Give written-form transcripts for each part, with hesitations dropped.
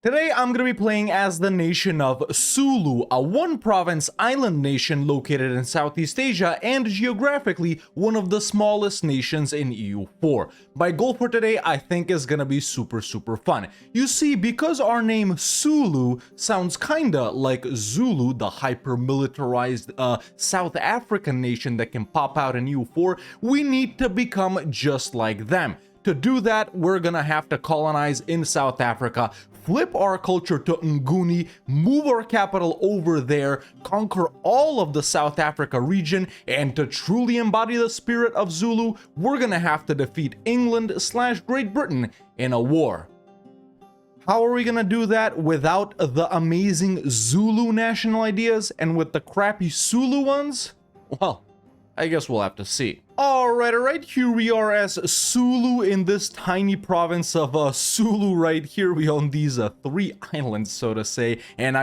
Today I'm going to be playing as the nation of ZULU, a one-province island nation located in Southeast Asia and geographically one of the smallest nations in EU4. My goal for today I think is going to be super fun. You see, because our name ZULU sounds kinda like Zulu, the hyper-militarized South African nation that can pop out in EU4, we need to become just like them. To do that, we're gonna have to colonize in South Africa, flip our culture to Nguni, move our capital over there, conquer all of the South Africa region, and to truly embody the spirit of Zulu, we're gonna have to defeat England/Great Britain in a war. How are we gonna do that without the amazing Zulu national ideas and with the crappy Zulu ones? Well, I guess we'll have to see. Alright, here we are as ZULU in this tiny province of Zulu right here. We own these 3 islands, so to say. And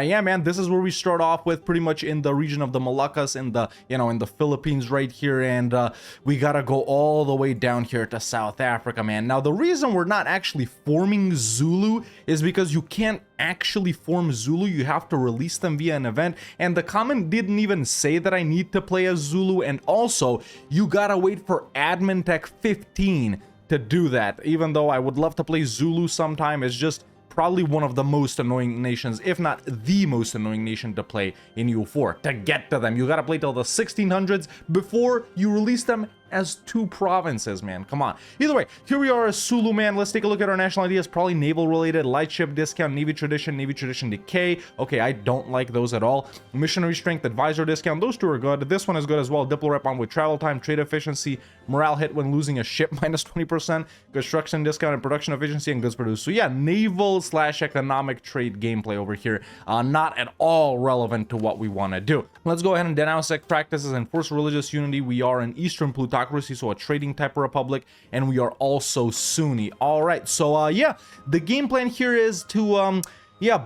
this is where we start off with, pretty much in the region of the Moluccas, in the Philippines right here. And we gotta go all the way down here to South Africa, man. Now, the reason we're not actually forming Zulu is because you can't actually form Zulu. You have to release them via an event. And the comment didn't even say that I need to play as Zulu. And also, you gotta wait for admin tech 15 to do that. Even though I would love to play Zulu sometime, it's just probably one of the most annoying nations, if not the most annoying nation to play in EU4. To get to them, you gotta play till the 1600s before you release them as 2 provinces, man. Come on. Either way, here we are as Zulu, man. Let's take a look at our national ideas. Probably naval related, light ship discount, navy tradition decay. Okay, I don't like those at all. Missionary strength, advisor discount, those 2 are good. This one is good as well. Diplo rep on with travel time, trade efficiency, morale hit when losing a ship minus 20%, construction discount, and production efficiency, and goods produced. So yeah, naval/economic trade gameplay over here. Not at all relevant to what we want to do. Let's go ahead and denounce sect practices and force religious unity. We are an Eastern plutocracy, so a trading type of republic, and we are also Sunni. All right, so yeah, the game plan here is to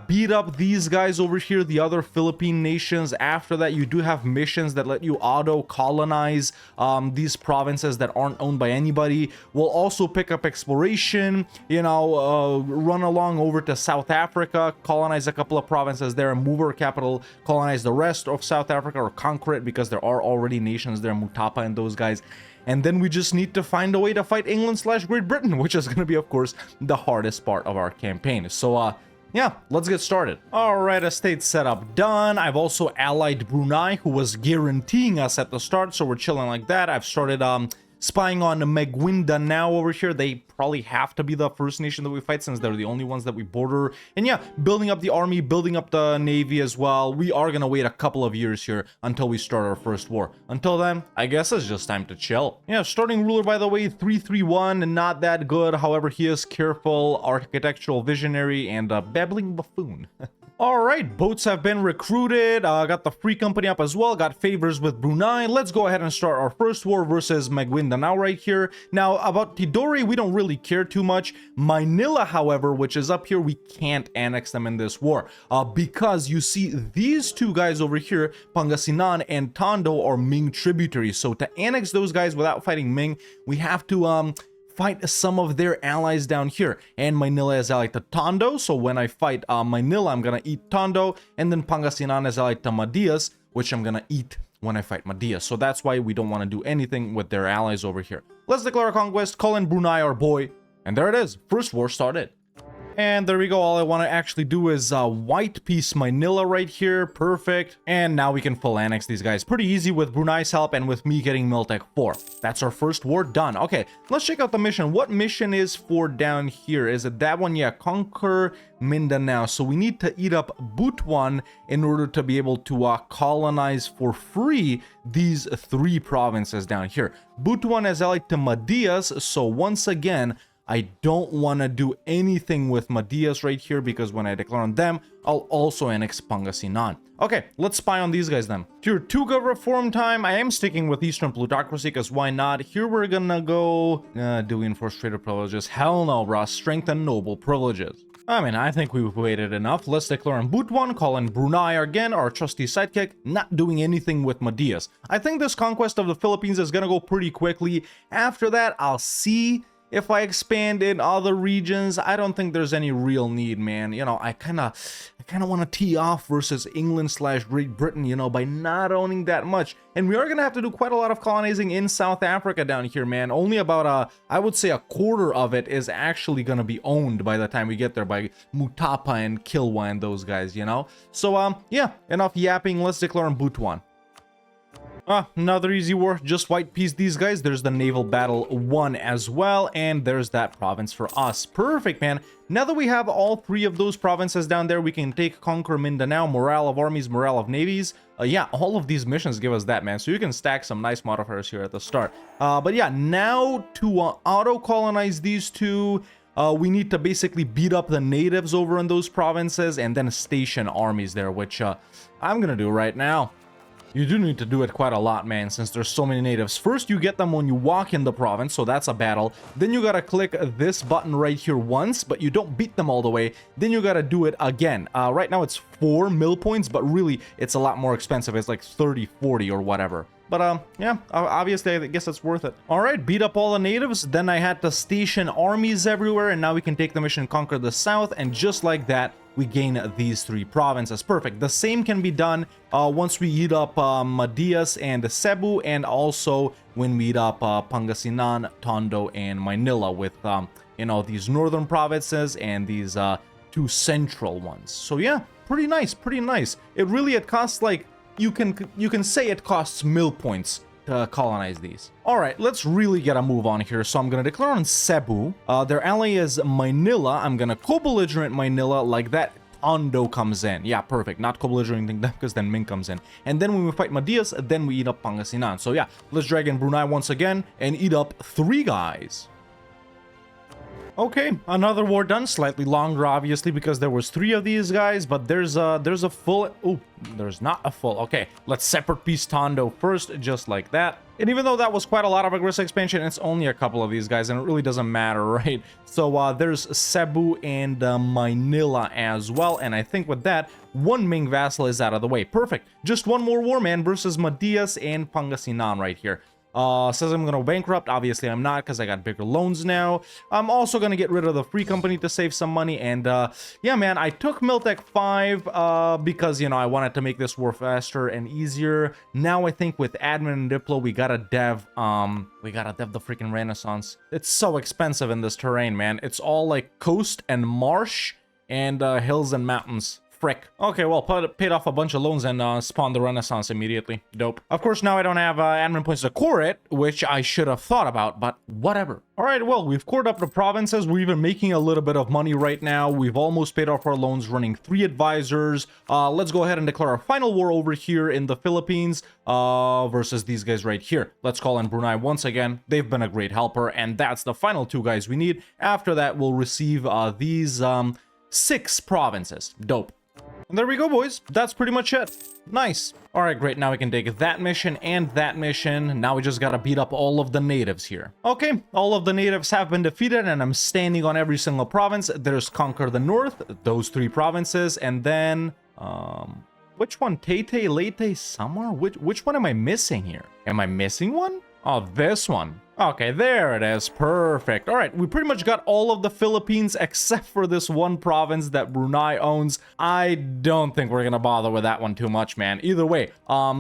beat up these guys over here, the other Philippine nations. After that, you do have missions that let you auto colonize these provinces that aren't owned by anybody. We'll also pick up exploration, run along over to South Africa, colonize a couple of provinces there, move our capital, colonize the rest of South Africa, or conquer it, because there are already nations there, Mutapa and those guys. And then we just need to find a way to fight England/Great Britain, which is going to be, of course, the hardest part of our campaign. So, yeah, let's get started. Alright, estate setup done. I've also allied Brunei, who was guaranteeing us at the start, so we're chilling like that. I've started spying on Megwinda now over here. They probably have to be the first nation that we fight, since they're the only ones that we border. And yeah, building up the army, building up the navy as well. We are gonna wait a couple of years here until we start our first war. Until then, I guess it's just time to chill. Yeah, starting ruler, by the way, 331, and not that good. However, he is careful, architectural visionary, and a babbling buffoon. Alright, boats have been recruited, got the free company up as well, got favors with Brunei. Let's go ahead and start our first war versus Megwinda now right here. Now, about Tidore, we don't really care too much. Manila, however, which is up here, we can't annex them in this war. Because you see, these 2 guys over here, Pangasinan and Tondo, are Ming tributaries. So to annex those guys without fighting Ming, we have to, fight some of their allies down here. And Manila is allied to Tondo, so when I fight Manila, I'm gonna eat Tondo, and then Pangasinan is allied to Madias, which I'm gonna eat when I fight Madias. So that's why we don't want to do anything with their allies over here. Let's declare a conquest, call in Brunei, our boy, and there it is. First war started. And there we go. All I want to actually do is white piece Manila right here. Perfect. And now we can full annex these guys. Pretty easy with Brunei's help and with me getting Miltech 4. That's our first war done. Okay, let's check out the mission. What mission is for down here? Is it that one? Yeah, conquer Mindanao. So we need to eat up Butuan in order to be able to colonize for free these 3 provinces down here. Butuan is allied to Madias, so once again, I don't want to do anything with Madias right here, because when I declare on them, I'll also annex Pangasinan. Okay, let's spy on these guys then. Here, 2 reform time. I am sticking with Eastern plutocracy, because why not? Here we're gonna go... do we enforce trader privileges? Hell no, bro. Strengthen noble privileges. I mean, I think we've waited enough. Let's declare on Butuan, call in Brunei again, our trusty sidekick, not doing anything with Madias. I think this conquest of the Philippines is gonna go pretty quickly. After that, I'll see if I expand in other regions, I don't think there's any real need, man. You know, I kind of want to tee off versus England / Great Britain, you know, by not owning that much. And we are going to have to do quite a lot of colonizing in South Africa down here, man. Only about, I would say a quarter of it is actually going to be owned by the time we get there by Mutapa and Kilwa and those guys, you know? So, yeah, enough yapping. Let's declare on Butuan. Another easy war, just white piece these guys. There's the naval battle 1 as well, and there's that province for us. Perfect, man. Now that we have all 3 of those provinces down there, we can take conquer Mindanao, morale of armies, morale of navies. Yeah, all of these missions give us that, man. So you can stack some nice modifiers here at the start. But yeah, now to auto-colonize these 2, we need to basically beat up the natives over in those provinces and then station armies there, which I'm gonna do right now. You do need to do it quite a lot, man, since there's so many natives. First, you get them when you walk in the province, so that's a battle. Then you gotta click this button right here once, but you don't beat them all the way. Then you gotta do it again. Right now it's 4 mill points, but really it's a lot more expensive. It's like 30, 40 or whatever. But, yeah, obviously, I guess it's worth it. All right, beat up all the natives. Then I had to station armies everywhere, and now we can take the mission, conquer the south, and just like that, we gain these 3 provinces. Perfect. The same can be done once we eat up Madias and Cebu, and also when we eat up Pangasinan, Tondo, and Manila with, you know, these northern provinces and these 2 central ones. So, yeah, pretty nice, pretty nice. It costs like... You can say it costs mill points to colonize these. All right, let's really get a move on here. So I'm gonna declare on Cebu. Their ally is Manila. I'm gonna co-belligerent Manila like that. Tondo comes in. Yeah, perfect. Not co-belligerenting them because then Ming comes in. And then when we fight Madias, then we eat up Pangasinan. So yeah, let's drag in Brunei once again and eat up 3 guys. Okay, another war done, slightly longer obviously because there was 3 of these guys, but there's a full... Oh, there's not a full... Okay, let's separate piece Tondo first, just like that. And even though that was quite a lot of aggressive expansion, it's only a couple of these guys and it really doesn't matter, right? So there's Cebu and Manila as well, and I think with that, 1 Ming vassal is out of the way. Perfect. Just 1 more war, man, versus Madias and Pangasinan right here. Says I'm gonna bankrupt. Obviously I'm not, because I got bigger loans now. I'm also gonna get rid of the free company to save some money. And yeah, man, I took Miltech 5 because, you know, I wanted to make this war faster and easier. Now I think with admin and diplo we gotta dev the freaking Renaissance. It's so expensive in this terrain, man. It's all like coast and marsh and hills and mountains. Frick. Okay, well, paid off a bunch of loans and spawned the Renaissance immediately. Dope. Of course, now I don't have admin points to core it, which I should have thought about, but whatever. All right, well, we've cored up the provinces. We're even making a little bit of money right now. We've almost paid off our loans, running 3 advisors. Let's go ahead and declare our final war over here in the Philippines versus these guys right here. Let's call in Brunei once again. They've been a great helper, and that's the final 2 guys we need. After that, we'll receive these 6 provinces. Dope. And there we go, boys. That's pretty much it. Nice. All right, great. Now we can take that mission and that mission. Now we just gotta beat up all of the natives here. Okay, all of the natives have been defeated, and I'm standing on every single province. There's Conquer the North, those 3 provinces, and then... which one? Taytay, Leyte, Samar? Which one am I missing here? Am I missing one? Oh, this one. Okay, there it is. Perfect. All right, we pretty much got all of the Philippines except for this 1 province that Brunei owns. I don't think we're gonna bother with that one too much, man. Either way,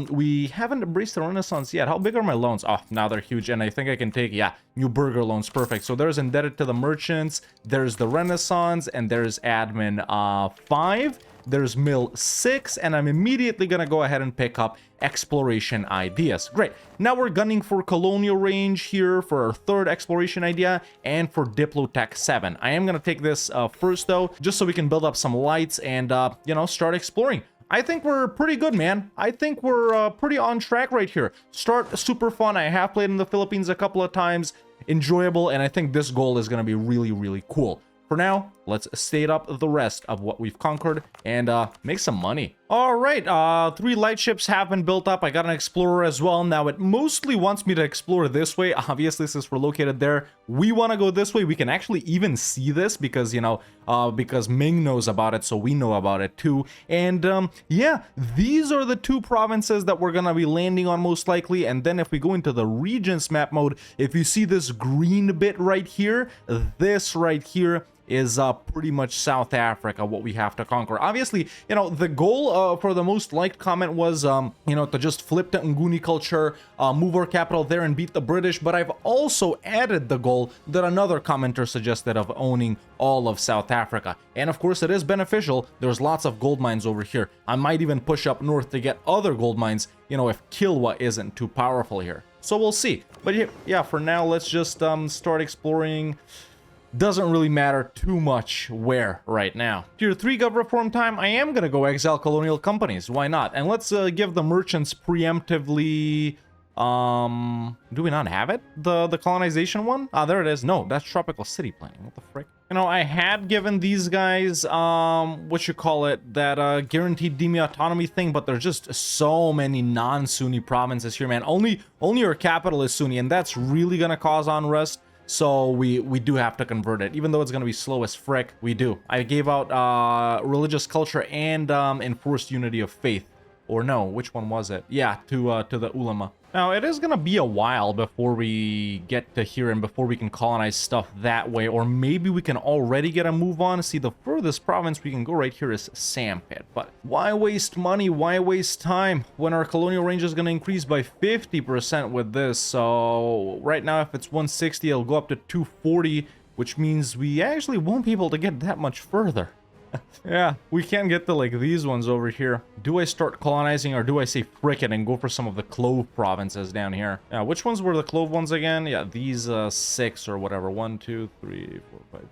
we haven't embraced the Renaissance yet. How big are my loans? Oh, now they're huge, and I think I can take, yeah, new burger loans. Perfect. So there's indebted to the merchants, there's the Renaissance, and there's admin 5. There's mill 6, and I'm immediately gonna go ahead and pick up exploration ideas. Great. Now we're gunning for colonial range here for our 3rd exploration idea and for Diplotech 7. I am gonna take this first though, just so we can build up some lights and you know, start exploring. I think we're pretty good, man. I think we're pretty on track right here. Start super fun. I have played in the Philippines a couple of times. Enjoyable, and I think this goal is gonna be really, really cool. For now, let's state up the rest of what we've conquered and make some money. All right, 3 lightships have been built up. I got an explorer as well. Now, it mostly wants me to explore this way. Obviously, since we're located there, we want to go this way. We can actually even see this because, you know, because Ming knows about it, so we know about it too. And yeah, these are the 2 provinces that we're going to be landing on most likely. And then if we go into the regions map mode, if you see this green bit right here, this right here is pretty much South Africa, what we have to conquer. Obviously, you know, the goal for the most liked comment was, you know, to just flip to Nguni culture, move our capital there and beat the British. But I've also added the goal that another commenter suggested of owning all of South Africa. And of course, it is beneficial. There's lots of gold mines over here. I might even push up north to get other gold mines, you know, if Kilwa isn't too powerful here. So we'll see. But yeah, for now, let's just start exploring. Doesn't really matter too much where right now. Tier 3 gov reform time, I am gonna go exile colonial companies. Why not? And let's give the merchants preemptively... do we not have it? The colonization one? Ah, there it is. No, that's tropical city planning. What the frick? You know, I had given these guys, what you call it, that guaranteed demi autonomy thing, but there's just so many non-Sunni provinces here, man. Only our capital is Sunni, and that's really gonna cause unrest. So we do have to convert it, even though it's going to be slow as frick. We do. I gave out religious culture and enforced unity of faith. Or no, which one was it? Yeah, to the ulama. Now, it is going to be a while before we get to here and before we can colonize stuff that way. Or maybe we can already get a move on. See, the furthest province we can go right here is Sampit. But why waste money? Why waste time when our colonial range is going to increase by 50% with this? So right now, if it's 160, it'll go up to 240, which means we actually won't be able to get that much further. Yeah, we can get to like these ones over here. Do I start colonizing or do I say frick it and go for some of the clove provinces down here? Yeah, which ones were the clove ones again? Yeah, these 6 or whatever. 1, 2, 3, 4, 5, 6.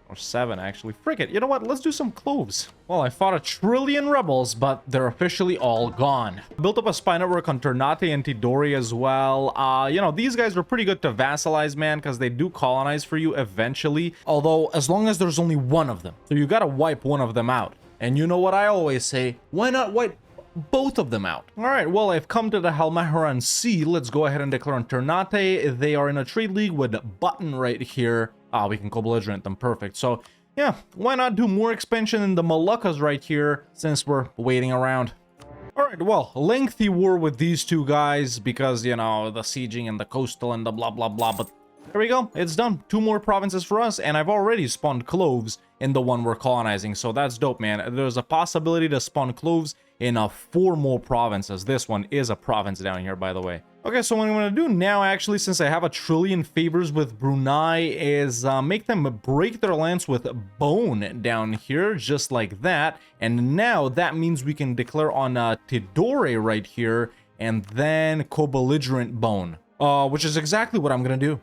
Or 7, actually. Frick it. You know what? Let's do some cloves. Well, I fought 1 trillion rebels, but they're officially all gone. Built up a spy network on Ternate and Tidore as well. You know, these guys were pretty good to vassalize, man, because they do colonize for you eventually. Although, as long as there's only one of them. So you gotta wipe one of them out. And you know what I always say? Why not wipe both of them out? All right, well, I've come to the Halmaharan Sea. Let's go ahead and declare on Ternate. They are in a trade league with Button right here. We can co-belligerent them. Perfect. So, yeah, why not do more expansion in the Moluccas right here since we're waiting around? All right, well, lengthy war with these 2 guys because, you know, the sieging and the coastal and the blah, blah, blah. But there we go. It's done. 2 more provinces for us, and I've already spawned cloves in the one we're colonizing. So that's dope, man. There's a possibility to spawn cloves in 4 more provinces. This one is a province down here, by the way. Okay, so what I'm going to do now, actually, since I have 1 trillion favors with Brunei, is make them break their lance with bone down here, just like that. And now that means we can declare on Tidore right here, and then co-belligerent bone, which is exactly what I'm going to do.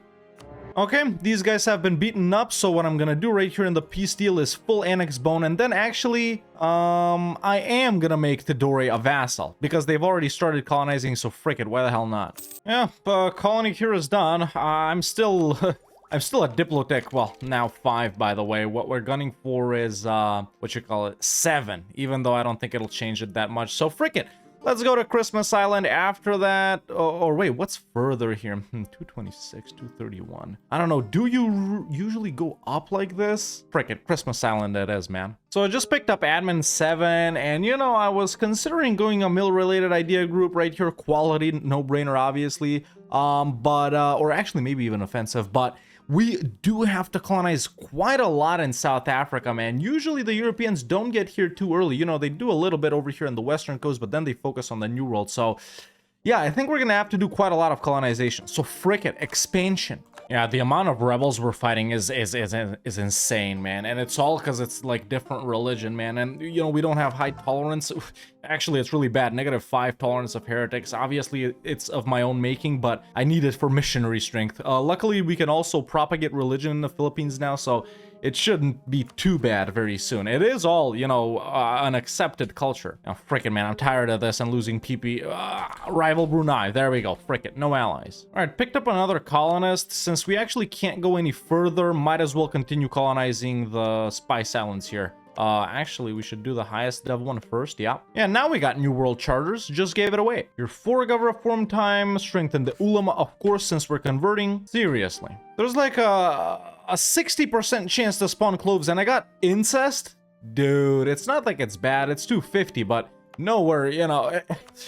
Okay, these guys have been beaten up, so what I'm gonna do right here in the peace deal is full annex bone, and then actually, I am gonna make Tidore a vassal, because they've already started colonizing, so frick it, why the hell not? Yeah, colony here is done. I'm still a Diplotech, well, now 5, by the way. What we're gunning for is, 7, even though I don't think it'll change it that much, so frick it. Let's go to Christmas Island after that. Or wait, what's further here? 226, 231. I don't know. Do you usually go up like this? Frick it, Christmas Island it is, man. So I just picked up Admin 7, and you know, I was considering going a mill-related idea group right here. Quality, no-brainer, obviously. Or actually maybe even offensive, but we do have to colonize quite a lot in South Africa, man. Usually the Europeans don't get here too early. You know, they do a little bit over here in the western coast, but then they focus on the New World. So, yeah, I think we're going to have to do quite a lot of colonization. So, frick it, expansion. Yeah, the amount of rebels we're fighting is insane, man. And it's all because it's like different religion, man. And, you know, we don't have high tolerance. Actually, it's really bad. -5 tolerance of heretics. Obviously, it's of my own making, but I need it for missionary strength. Luckily, we can also propagate religion in the Philippines now. So, it shouldn't be too bad very soon. It is all, you know, an accepted culture. Oh, frickin' man, I'm tired of this and losing PP. Rival Brunei, there we go, frickin', no allies. All right, picked up another colonist. Since we actually can't go any further, might as well continue colonizing the Spice Islands here. Actually, we should do the highest dev one first, yeah. Yeah, now we got New World Charters, just gave it away. Your 4 gov reform time, strengthen the ulama, of course, since we're converting. Seriously. There's like a 60% chance to spawn cloves, and I got incest? Dude, it's not like it's bad, it's 250, but nowhere, you know,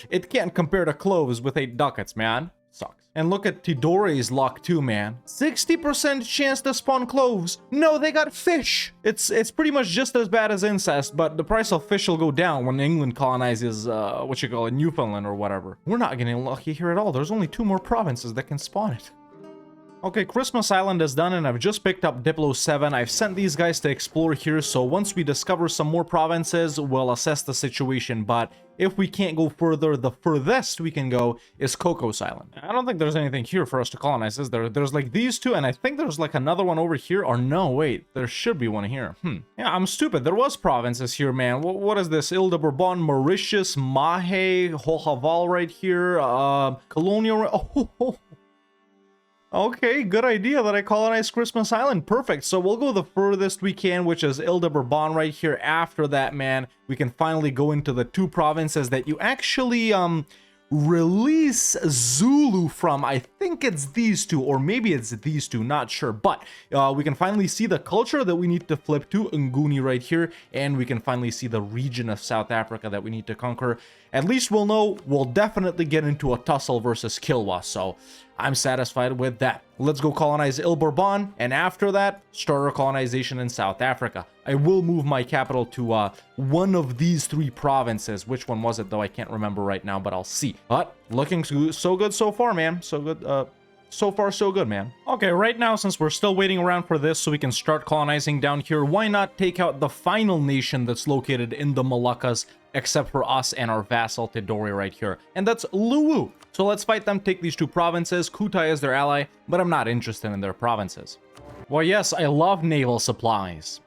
it can't compare to cloves with 8 ducats, man. Sucks. And look at Tidori's luck too, man. 60% chance to spawn cloves. No, they got fish. It's pretty much just as bad as incest, but the price of fish will go down when England colonizes, what you call it, Newfoundland or whatever. We're not getting lucky here at all. There's only 2 more provinces that can spawn it. Okay, Christmas Island is done, and I've just picked up Diplo 7. I've sent these guys to explore here, so once we discover some more provinces, we'll assess the situation, but if we can't go further, the furthest we can go is Cocos Island. I don't think there's anything here for us to colonize, is there? There's like these 2, and I think there's like another one over here, or no, wait, there should be one here. Yeah, I'm stupid. There was provinces here, man. What is this? Ile de Bourbon, Mauritius, Mahe, Hohaval right here, Colonial... Okay, good idea that I colonized Christmas Island. Perfect. So we'll go the furthest we can, which is Ile de Bourbon right here. After that, man, we can finally go into the 2 provinces that you actually release ZULU from. I think it's these 2, or maybe it's these 2, not sure. But we can finally see the culture that we need to flip to, Nguni right here, and we can finally see the region of South Africa that we need to conquer. At least we'll know we'll definitely get into a tussle versus Kilwa, so I'm satisfied with that. Let's go colonize Ile Bourbon, and after that, start our colonization in South Africa. I will move my capital to one of these 3 provinces. Which one was it, though? I can't remember right now, but I'll see. But looking so good so far, man. So good, so far, so good, man. Okay, right now, since we're still waiting around for this so we can start colonizing down here, why not take out the final nation that's located in the Moluccas, except for us and our vassal Tidori right here, and that's Luwu. So let's fight them, take these 2 provinces. Kutai is their ally, but I'm not interested in their provinces. Well, yes, I love naval supplies.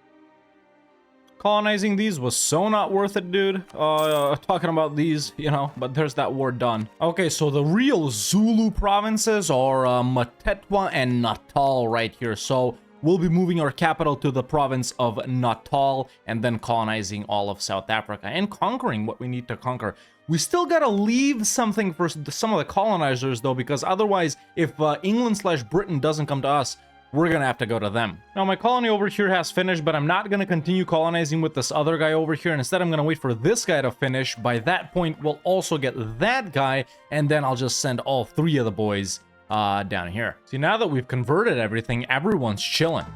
Colonizing these was so not worth it, dude. Talking about these, you know, but there's that war done. Okay, so the real Zulu provinces are Matetwa and Natal right here. So we'll be moving our capital to the province of Natal and then colonizing all of South Africa and conquering what we need to conquer. We still gotta leave something for some of the colonizers, though, because otherwise, if England/Britain doesn't come to us, we're gonna have to go to them. Now, my colony over here has finished, but I'm not gonna continue colonizing with this other guy over here. Instead, I'm gonna wait for this guy to finish. By that point, we'll also get that guy, and then I'll just send all 3 of the boys down here. See, now that we've converted everything, everyone's chilling.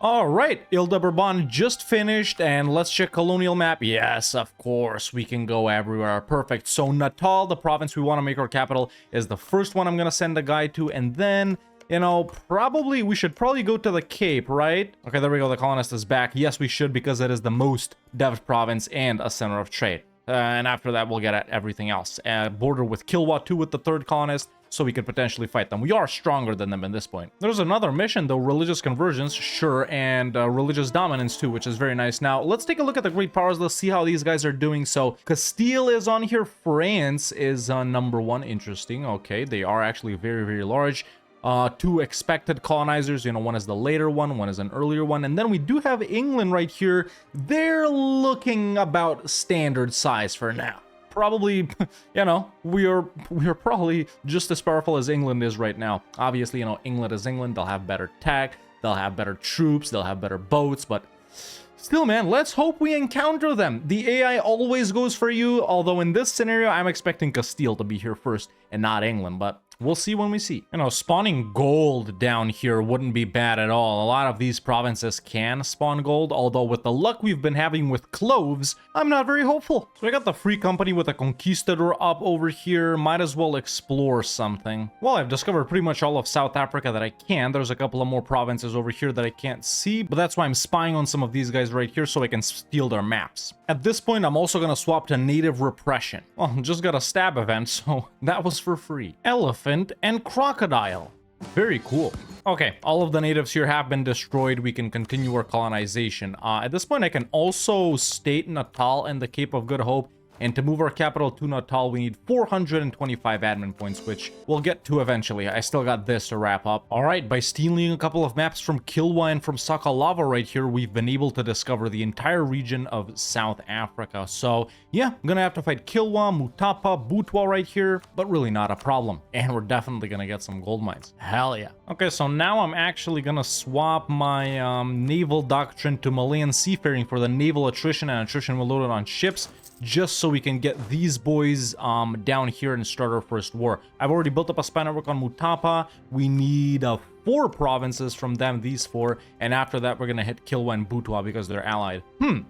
All right, Ile de Bourbon just finished, and let's check colonial map. Yes, of course, we can go everywhere. Perfect. So Natal, the province we want to make our capital, is the first one I'm going to send a guy to, and then, you know, we should probably go to the Cape, right? Okay, there we go. The colonist is back. Yes, we should, because it is the most dev'd province and a center of trade. And after that, we'll get at everything else. Border with Kilwa too with the 3rd colonist, so we could potentially fight them. We are stronger than them at this point. There's another mission, though, religious conversions, sure, and religious dominance too, which is very nice. Now, let's take a look at the great powers. Let's see how these guys are doing. So, Castile is on here. France is number 1. Interesting. Okay, they are actually very, very large. 2 expected colonizers, you know, one is the later one is an earlier one, and then we do have England right here. They're looking about standard size for now. Probably, you know, we are probably just as powerful as England is right now. Obviously, you know, England is England. They'll have better tech, they'll have better troops, they'll have better boats, but still, man, let's hope we encounter them. The AI always goes for you, although in this scenario, I'm expecting Castile to be here first and not England, but we'll see when we see. You know, spawning gold down here wouldn't be bad at all. A lot of these provinces can spawn gold, although with the luck we've been having with cloves, I'm not very hopeful. So I got the free company with a conquistador up over here. Might as well explore something. Well, I've discovered pretty much all of South Africa that I can. There's a couple of more provinces over here that I can't see, but that's why I'm spying on some of these guys right here so I can steal their maps. At this point, I'm also gonna swap to native repression. Well, just got a stab event, so that was for free. Elephant and crocodile. Very cool. Okay, all of the natives here have been destroyed. We can continue our colonization. At this point, I can also state Natal and the Cape of Good Hope. And to move our capital to Natal, we need 425 admin points, which we'll get to eventually. I still got this to wrap up. All right, by stealing a couple of maps from Kilwa and from Sakalava right here, we've been able to discover the entire region of South Africa. So yeah, I'm gonna have to fight Kilwa, Mutapa, Butwa right here, but really not a problem. And we're definitely gonna get some gold mines. Hell yeah. Okay, so now I'm actually gonna swap my naval doctrine to Malayan seafaring for the naval attrition, and attrition will load it on ships, just so we can get these boys down here and start our first war. I've already built up a spy network on Mutapa. We need 4 provinces from them, these 4, and after that we're gonna hit Kilwa and Butwa because they're allied.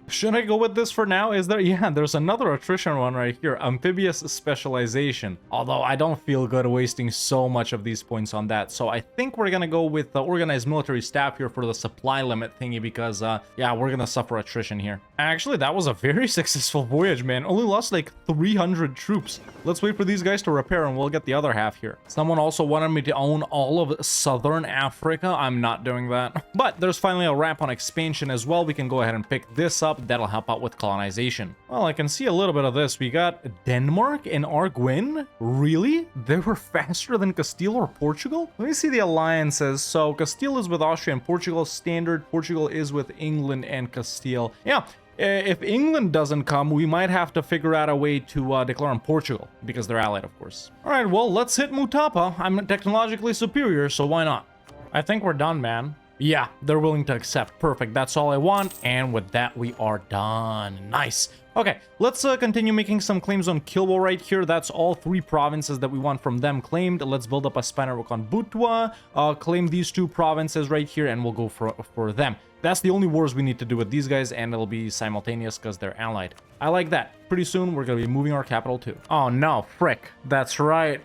Should I go with this for now? Is there? Yeah, there's another attrition one right here, amphibious specialization. Although I don't feel good wasting so much of these points on that, so I think we're gonna go with the organized military staff here for the supply limit thingy because yeah, we're gonna suffer attrition here. Actually, that was a very successful voyage, man. Only lost like 300 troops. Let's wait for these guys to repair and we'll get the other half here. Someone also wanted me to own all of southern Africa. I'm not doing that. But there's finally a wrap on expansion as well. We can go ahead and pick this up. That'll help out with colonization. Well, I can see a little bit of this. We got Denmark and Arguin. Really? They were faster than Castile or Portugal? Let me see the alliances. So Castile is with Austria and Portugal. Standard. Portugal is with England and Castile. Yeah. If England doesn't come, we might have to figure out a way to declare on Portugal, because they're allied, of course. All right, well, let's hit Mutapa. I'm technologically superior, so why not? I think we're done, man. Yeah, they're willing to accept. Perfect, that's all I want. And with that, we are done. Nice. Okay, let's continue making some claims on Kilwa right here. That's all 3 provinces that we want from them claimed. Let's build up a spy network on Butwa, claim these 2 provinces right here, and we'll go for them. That's the only wars we need to do with these guys, and it'll be simultaneous because they're allied. I like that. Pretty soon, we're going to be moving our capital too. Oh no, frick. That's right.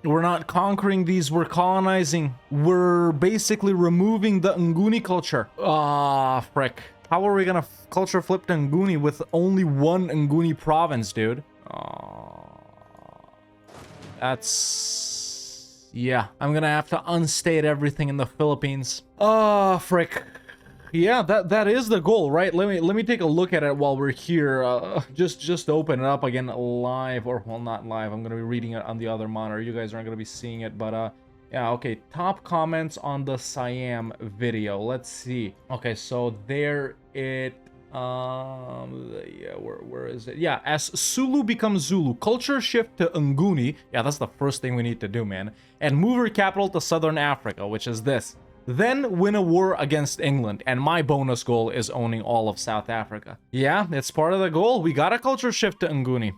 We're not conquering these, we're colonizing. We're basically removing the Nguni culture. Ah, frick. How are we gonna culture flip to Nguni with only 1 Nguni province, dude? That's... yeah, I'm gonna have to unstate everything in the Philippines. Ah, frick. Yeah, that is the goal, right? Let me take a look at it while we're here. Just open it up again live, or well, not live. I'm gonna be reading it on the other monitor. You guys aren't gonna be seeing it, but yeah, okay. Top comments on the Siam video. Let's see. Okay, so there it. Yeah, where is it? Yeah, as Sulu becomes Zulu, culture shift to Nguni. Yeah, that's the first thing we need to do, man. And move our capital to Southern Africa, which is this. Then win a war against England, and my bonus goal is owning all of South Africa. Yeah, it's part of the goal. We got a culture shift to Nguni.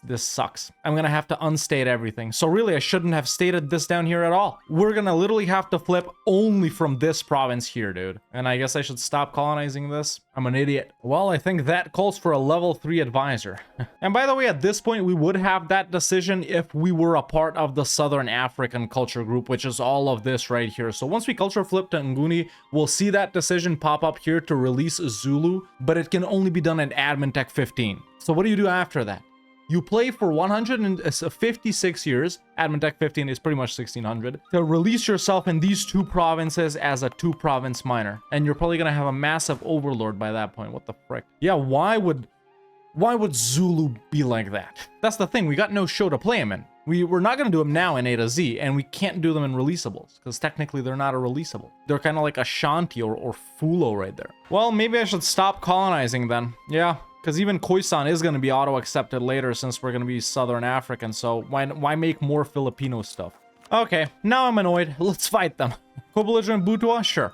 This sucks. I'm gonna have to unstate everything. So really, I shouldn't have stated this down here at all. We're gonna literally have to flip only from this province here, dude. And I guess I should stop colonizing this. I'm an idiot. Well, I think that calls for a level 3 advisor. And by the way, at this point, we would have that decision if we were a part of the Southern African culture group, which is all of this right here. So once we culture flip to Nguni, we'll see that decision pop up here to release Zulu, but it can only be done at Admin Tech 15. So what do you do after that? You play for 156 years, Admin Tech 15 is pretty much 1600, to release yourself in these 2 provinces as a 2-province minor. And you're probably gonna have a massive overlord by that point. What the frick? Yeah, why would Zulu be like that? That's the thing, we got no show to play him in. We're not gonna do them now in A to Z, and we can't do them in releasables, because technically they're not a releasable. They're kind of like Ashanti or Fulo right there. Well, maybe I should stop colonizing then. Yeah. Because even Khoisan is going to be auto-accepted later since we're going to be Southern African, so why make more Filipino stuff? Okay, now I'm annoyed. Let's fight them. Co-belligerent Butwa? Sure.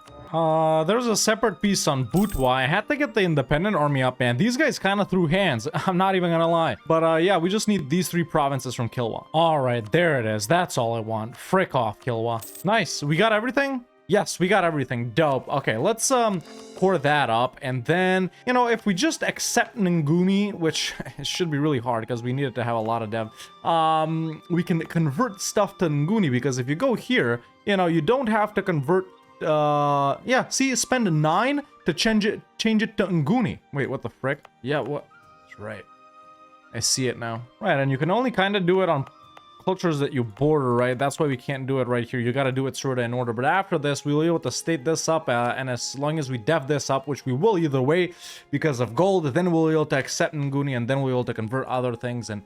There's a separate piece on Butwa. I had to get the independent army up, man. These guys kind of threw hands. I'm not even gonna lie. But yeah, we just need these 3 provinces from Kilwa. All right, there it is. That's all I want. Frick off, Kilwa. Nice. We got everything? Yes, we got everything. Dope. Okay, let's core that up, and then, you know, if we just accept Nguni, which it should be really hard because we needed to have a lot of dev, we can convert stuff to Nguni, because if you go here, you know, you don't have to convert, yeah, see, spend 9 to change it to Nguni. Wait, what the frick? Yeah, what? That's right. I see it now. Right, and you can only kind of do it on cultures that you border, right? That's why we can't do it right here. You got to do it sort of in order. But after this, we will be able to state this up, and as long as we dev this up, which we will either way because of gold, then we'll be able to accept Nguni, and then we'll be able to convert other things. And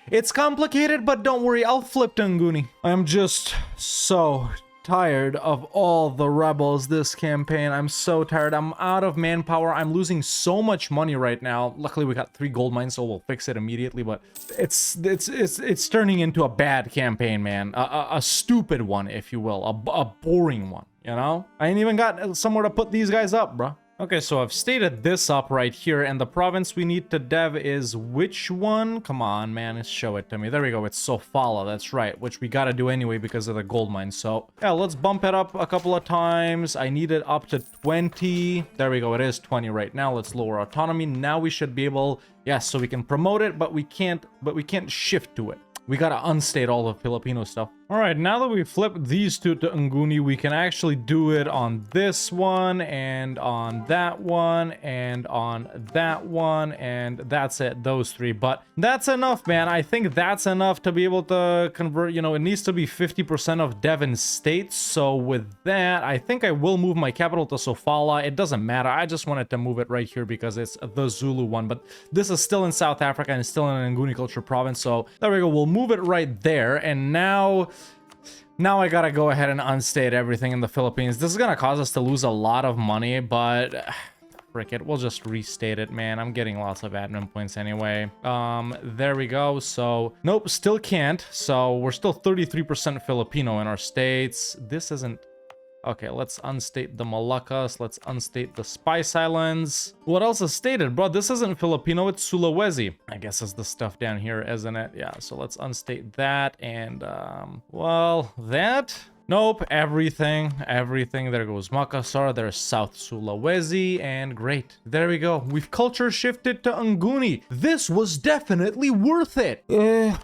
it's complicated, but don't worry, I'll flip to Nguni. I'm just so tired of all the rebels this campaign. I'm so tired. I'm out of manpower. I'm losing so much money right now. Luckily we got 3 gold mines, so we'll fix it immediately, but it's turning into a bad campaign, man. A stupid one, if you will. A boring one, you know? I ain't even got somewhere to put these guys up, bruh. Okay, so I've stated this up right here, and the province we need to dev is which one? Come on, man, show it to me. There we go, it's Sofala, that's right, which we gotta do anyway because of the gold mine. So, yeah, let's bump it up a couple of times. I need it up to 20. There we go, it is 20 right now. Let's lower autonomy. Now we should be able, yes, so we can promote it, but we can't shift to it. We gotta unstate all the Filipino stuff. All right, now that we flipped these two to Nguni, we can actually do it on this one, and on that one, and on that one, and that's it, those 3. But that's enough, man. I think that's enough to be able to convert, you know, it needs to be 50% of Devon states. So with that, I think I will move my capital to Sofala. It doesn't matter. I just wanted to move it right here because it's the Zulu one. But this is still in South Africa and still in Nguni Culture Province. So there we go. We'll move it right there. And now I gotta go ahead and unstate everything in the Philippines. This is gonna cause us to lose a lot of money, but frick it, we'll just restate it, man. I'm getting lots of admin points anyway. There we go. So nope, still can't. So we're still 33% Filipino in our states. This isn't okay. Let's unstate the Moluccas. Let's unstate the Spice Islands. What else is stated, bro? This isn't Filipino, it's Sulawesi. I guess is the stuff down here, isn't it? Yeah, so let's unstate that, and well, that, nope, everything. There goes Makassar, there's South Sulawesi, and great. There we go. We've culture shifted to Nguni. This was definitely worth it.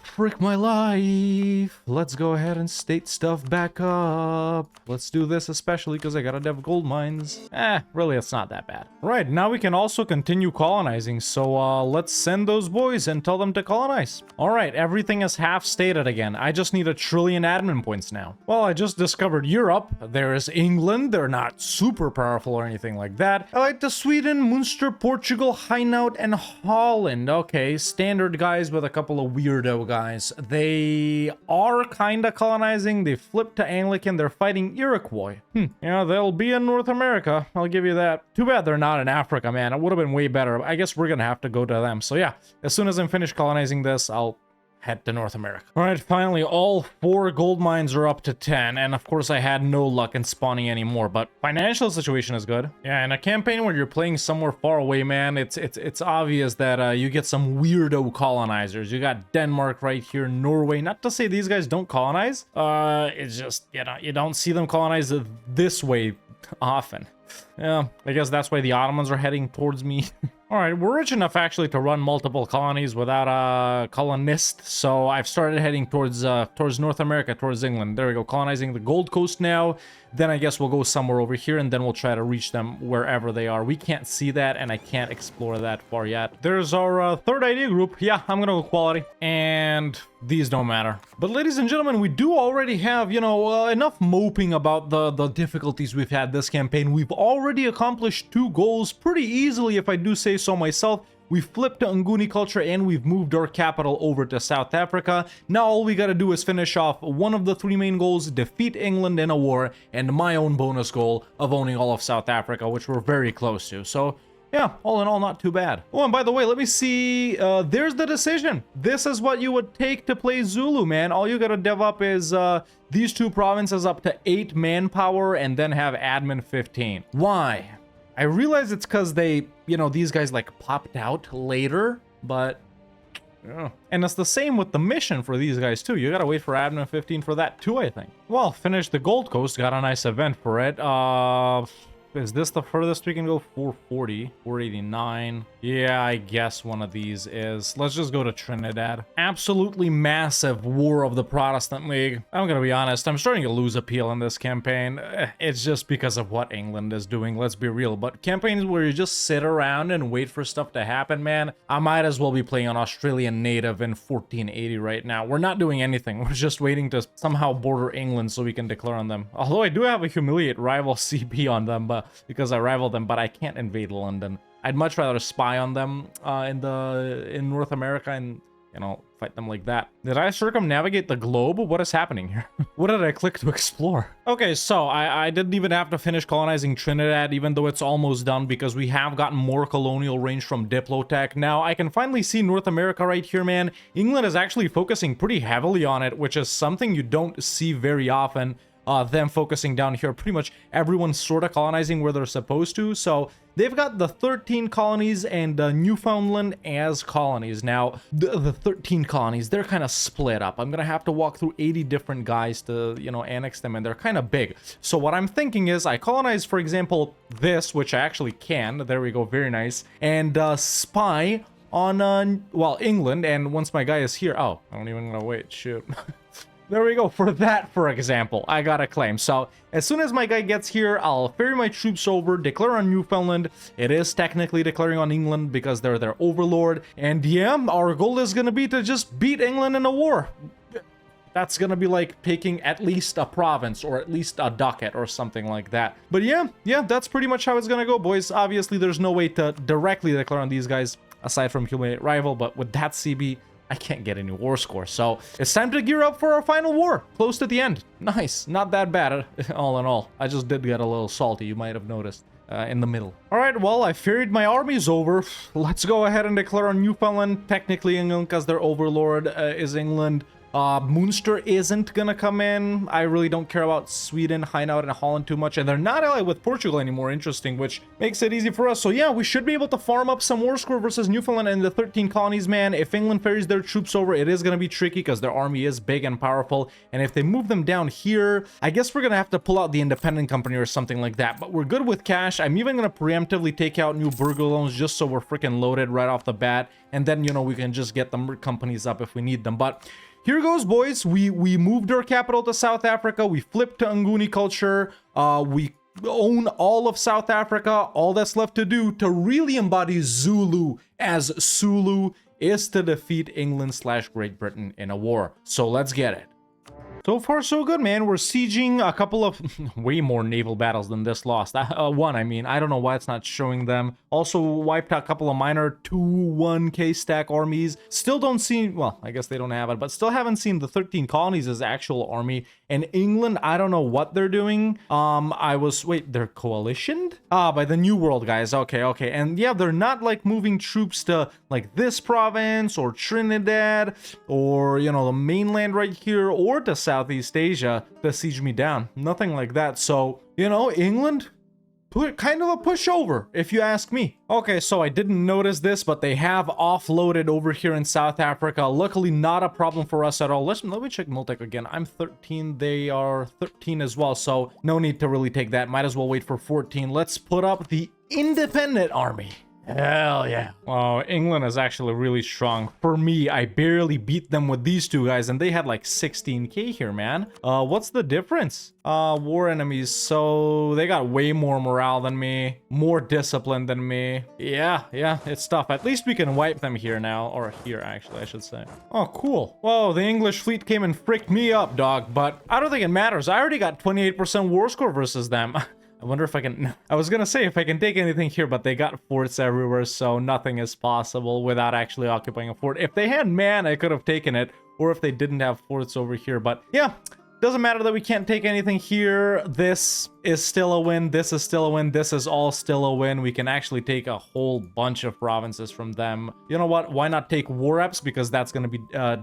Frick my life. Let's go ahead and state stuff back up. Let's do this especially because I gotta dev gold mines. Really, it's not that bad. Right, now we can also continue colonizing, so let's send those boys and tell them to colonize. All right, everything is half stated again. I just need 1 trillion admin points now. Well, I just discovered Europe. There is England. They're not super powerful or anything like that. I like the Sweden, Munster, Portugal, Hainaut, and Holland. Okay, standard guys with a couple of weirdo guys. They are kind of colonizing. They flipped to Anglican. They're fighting Iroquois. Yeah, they'll be in North America. I'll give you that. Too bad they're not in Africa, man. It would have been way better. I guess we're gonna have to go to them. So yeah, as soon as I'm finished colonizing this, I'll head to North America. All right, finally, all 4 gold mines are up to 10, and of course I had no luck in spawning any more, but financial situation is good. Yeah, in a campaign where you're playing somewhere far away, man, it's obvious that you get some weirdo colonizers. You got Denmark right here, Norway. Not to say these guys don't colonize. It's just, you know, you don't see them colonize this way often. Yeah, I guess that's why the Ottomans are heading towards me. All right, we're rich enough actually to run multiple colonies without a colonist, so I've started heading towards North America, towards England. There we go, colonizing the Gold Coast now. Then I guess we'll go somewhere over here, and then we'll try to reach them wherever they are. We can't see that, and I can't explore that far yet. There's our third idea group. Yeah, I'm gonna go quality, and these don't matter. But ladies and gentlemen, we do already have, you know, enough moping about the difficulties we've had this campaign. We've already accomplished 2 goals pretty easily, if I do say so myself. We flipped to Nguni culture and we've moved our capital over to South Africa. Now all we gotta do is finish off one of the 3 main goals, defeat England in a war, and my own bonus goal of owning all of South Africa, which we're very close to. So yeah, all in all, not too bad. Oh, and by the way, let me see. There's the decision. This is what you would take to play Zulu, man. All you gotta dev up is these 2 provinces up to 8 manpower and then have admin 15. Why? I realize it's because they, you know, these guys like popped out later, but yeah. And it's the same with the mission for these guys too. You gotta wait for admin 15 for that too, I think. Well, finished the Gold Coast, got a nice event for it. Is this the furthest we can go? 440, 489. Yeah, I guess one of these is. Let's just go to Trinidad. Absolutely massive war of the Protestant League. I'm gonna be honest, I'm starting to lose appeal in this campaign. It's just because of what England is doing, let's be real. But campaigns where you just sit around and wait for stuff to happen, man, I might as well be playing an Australian native in 1480 right now. We're not doing anything. We're just waiting to somehow border England so we can declare on them. Although I do have a humiliate rival CP on them, but because I rival them, but I can't invade London. I'd much rather spy on them in North America and, you know, fight them like that. Did I circumnavigate the globe? What is happening here? What did I click to explore? Okay, so I didn't even have to finish colonizing Trinidad, even though it's almost done, because we have gotten more colonial range from Diplotech. Now, I can finally see North America right here, man. England is actually focusing pretty heavily on it, which is something you don't see very often. Them focusing down here. Pretty much everyone's sort of colonizing where they're supposed to. So they've got the 13 colonies and Newfoundland as colonies. Now, the 13 colonies, they're kind of split up. I'm going to have to walk through 80 different guys to, you know, annex them, and they're kind of big. So what I'm thinking is I colonize, for example, this, which I actually can. There we go. Very nice. And spy on, well, England. And once my guy is here, oh, I don't even want to wait. Shoot. There we go. For that, for example, I got a claim. So as soon as my guy gets here, I'll ferry my troops over, declare on Newfoundland. It is technically declaring on England because they're their overlord. And yeah, our goal is going to be to just beat England in a war. That's going to be like taking at least a province or at least a ducat or something like that. But yeah, that's pretty much how it's going to go, boys. Obviously, there's no way to directly declare on these guys aside from humiliate rival, but with that CB, I can't get any war score. So it's time to gear up for our final war. Close to the end. Nice. Not that bad, all in all. I just did get a little salty, you might have noticed, in the middle. All right, well, I ferried my armies over. Let's go ahead and declare on Newfoundland. Technically England, because their overlord is England. Munster isn't gonna come in. I really don't care about Sweden, Hainaut, and Holland too much, and they're not allied with Portugal anymore, interesting, which makes it easy for us. So yeah, we should be able to farm up some war score versus Newfoundland and the 13 colonies, man. If England ferries their troops over, it is gonna be tricky because their army is big and powerful, and if they move them down here, I guess we're gonna have to pull out the independent company or something like that, but we're good with cash. I'm even gonna preemptively take out new burger loans just so we're freaking loaded right off the bat, and then, you know, we can just get the companies up if we need them. But here goes, boys. We moved our capital to South Africa. We flipped to Nguni culture. We own all of South Africa. All that's left to do to really embody Zulu as Sulu is to defeat England/Great Britain in a war. So let's get it. So far, so good, man. We're sieging a couple of way more naval battles than this lost. One, I mean. I don't know why it's not showing them. Also wiped out a couple of minor 2-1K stack armies. Still don't see, well, I guess they don't have it, but still haven't seen the 13 colonies as actual army. And England, I don't know what they're doing. Wait, they're coalitioned? By the New World guys. Okay. And yeah, they're not like moving troops to like this province or Trinidad or, you know, the mainland right here or to Southeast Asia to siege me down. Nothing like that. So, you know, England, kind of a pushover, if you ask me. Okay, so I didn't notice this, but they have offloaded over here in South Africa. Luckily, not a problem for us at all. Let me check Multech again. I'm 13. They are 13 as well, so no need to really take that. Might as well wait for 14. Let's put up the independent army. Hell yeah. Oh, England is actually really strong. For me, I barely beat them with these two guys, and they had like 16k here, man. What's the difference? War enemies. So they got way more morale than me, more discipline than me. Yeah, it's tough. At least we can wipe them here now, or here actually, I should say. Oh, cool. Whoa, the English fleet came and fricked me up, dog, but I don't think it matters. I already got 28% war score versus them. I wonder if I can... I was gonna say if I can take anything here, but they got forts everywhere, so nothing is possible without actually occupying a fort. If they had man, I could have taken it, or if they didn't have forts over here, but yeah. Doesn't matter that we can't take anything here. This is still a win. This is still a win. This is all still a win. We can actually take a whole bunch of provinces from them. You know what? Why not take war reps? Because that's going to be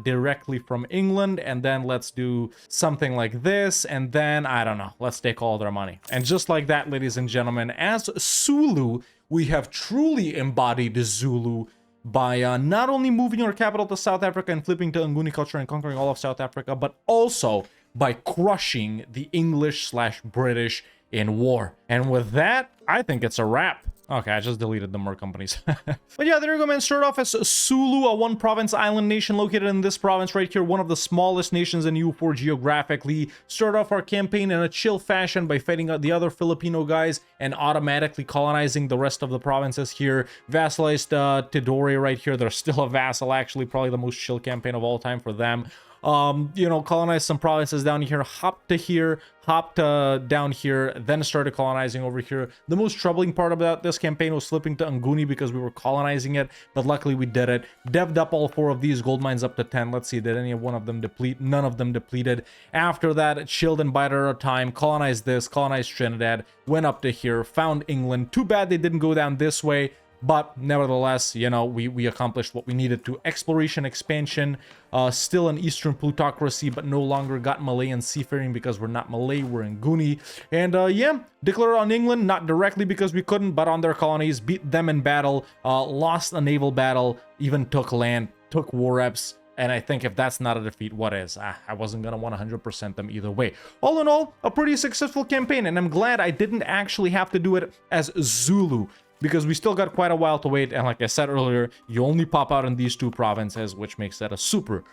directly from England. And then let's do something like this. And then, I don't know. Let's take all their money. And just like that, ladies and gentlemen, as Zulu, we have truly embodied Zulu by not only moving our capital to South Africa and flipping to Nguni culture and conquering all of South Africa, but also by crushing the English/British in war. And with that, I think it's a wrap. Okay, I just deleted the more companies. But yeah, there you go, man. Start off as ZULU, a one-province island nation located in this province right here, one of the smallest nations in EU4 geographically. Start off our campaign in a chill fashion by fighting out the other Filipino guys and automatically colonizing the rest of the provinces here. Vassalized Tidore right here. They're still a vassal, actually. Probably the most chill campaign of all time for them. You know, colonized some provinces down here, hopped to here, hopped down here, then started colonizing over here. The most troubling part about this campaign was flipping to Anguni because we were colonizing it, but luckily we did it. Dev'd up all 4 of these gold mines up to 10. Let's see, did any one of them deplete? None of them depleted. After that, chilled and bided our time, colonized this, colonized Trinidad, went up to here, found England. Too bad they didn't go down this way. But nevertheless, you know, we accomplished what we needed to. Exploration, expansion, still an Eastern plutocracy, but no longer got Malayan seafaring because we're not Malay, we're Nguni. And yeah, declared on England, not directly because we couldn't, but on their colonies, beat them in battle, lost a naval battle, even took land, took war reps. And I think if that's not a defeat, what is? I wasn't going to 100% them either way. All in all, a pretty successful campaign, and I'm glad I didn't actually have to do it as ZULU, because we still got quite a while to wait, and like I said earlier, you only pop out in these 2 provinces, which makes that a super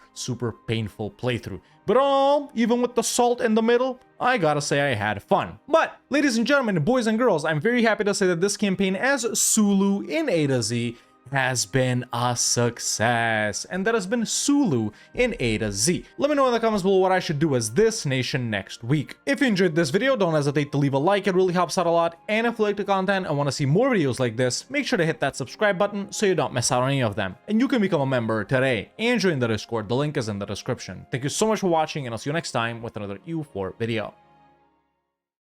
painful playthrough. But even with the salt in the middle, I gotta say I had fun. But, ladies and gentlemen, boys and girls, I'm very happy to say that this campaign as ZULU in A to Z has been a success, and that has been ZULU in A to Z. Let me know in the comments below what I should do as this nation next week. If you enjoyed this video, don't hesitate to leave a like, it really helps out a lot. And if you like the content and want to see more videos like this, make sure to hit that subscribe button so you don't miss out on any of them. And you can become a member today and join the Discord, the link is in the description. Thank you so much for watching, and I'll see you next time with another EU4 video.